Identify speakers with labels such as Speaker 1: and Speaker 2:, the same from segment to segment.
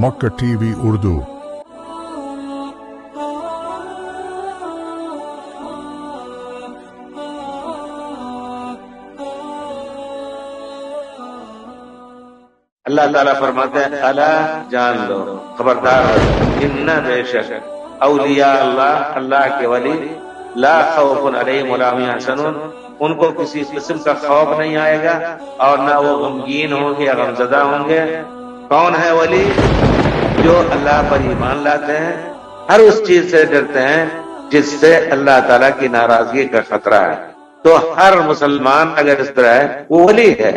Speaker 1: مکہ T V Urdu
Speaker 2: اللہ تعالیٰ فرماتے ہیں الا جان لو، خبردار ان بے شک اولیاء اللہ، اللہ کے ولی، لا خوف علیہم ولا هم يحزنون، ان کو کسی قسم کا خوف نہیں آئے گا اور نہ وہ غمگین ہوں گے یا غمزدہ ہوں گے۔ کون ہے ولی؟ جو اللہ پر ایمان لاتے ہیں، ہر اس چیز سے ڈرتے ہیں جس سے اللہ تعالیٰ کی ناراضگی کا خطرہ ہے۔ تو ہر مسلمان اگر اس طرح ہے وہ ولی ہے۔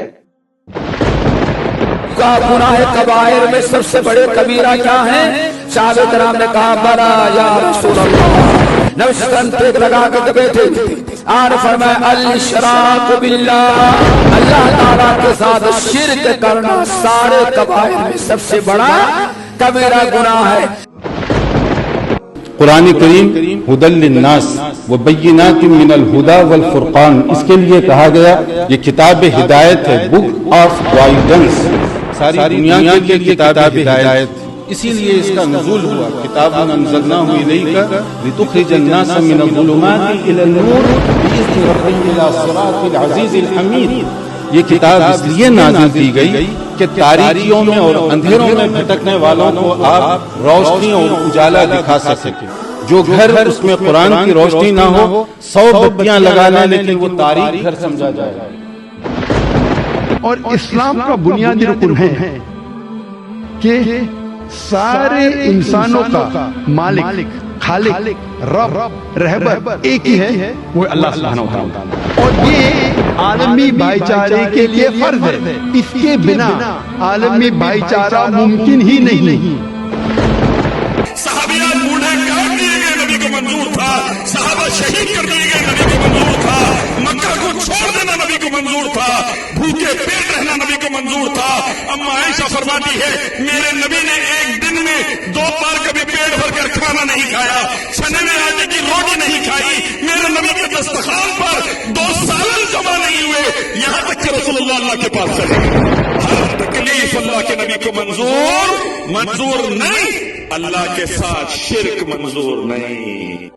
Speaker 3: گناہ کبائر میں سب سے بڑے کبیرہ کیا ہیں؟ صحابہ کرام نے کہا بلا یا رسول اللہ، نوشتن ٹیک لگا کے بیٹھے اور فرمایا الاشراک باللہ، اللہ تعالیٰ کے ساتھ شرک کرنا سارے کبائر میں سب سے بڑا کبیرہ گناہ ہے۔
Speaker 4: قرآن کریم ہدی للناس وبینات من الہدی والفرقان، اس کے لیے کہا گیا یہ کتاب ہدایت ہے، بک آف گائیڈنس، ساری دنیا کے لیے کتاب ہدایت، اسی لیے اس کا نزول ہوا کتاب انزلناہ الیک لتخرج الناس من الظلمات الی النور باذن ربهم الی صراط العزیز الحمید۔ یہ کتاب اس لیے نازل کی گئی کہ تاریکیوں میں اور اندھیروں میں بھٹکنے والوں کو آپ روشنی اور اجالا دکھا سکیں۔ جو گھر اس میں قرآن کی روشنی نہ ہو 100 بتیاں لگا لیں لیکن وہ تاریک گھر سمجھا جائے۔
Speaker 5: اور اسلام کا بنیادی رکن ہے کہ سارے انسانوں کا مالک، خالق، رب، رہبر ایک ہی ہے، وہ اللہ سبحانہ وتعالی، اور یہ عالمی بھائی چارے کے لیے فرض ہے۔ اس کے بنا عالمی بھائی چارہ ممکن ہی نہیں۔
Speaker 6: صحابیات بوڑھے کاٹ دیے گئے نبی کو منظور تھا، صحابہ شہید کر دیے گئے نبی کو منظور تھا، مکہ کو چھوڑ دینا نبی کو منظور تھا، بھوکے پیٹ رہنا نبی کو منظور تھا۔ اما عائشہ فرماتی ہے میرے نبی نے ایک دن میں 2 بار کبھی پیٹ بھر کر کھانا نہیں کھایا، چنے میں آٹے کی روٹی نہیں کھائی، میرے نبی کے دسترخوان پر 2 سال جمع نہیں ہوئے، یہاں تک کہ رسول اللہ کے پاس چلے گئے۔ ہر تکلیف اللہ کے نبی کو منظور نہیں، اللہ کے ساتھ شرک منظور نہیں۔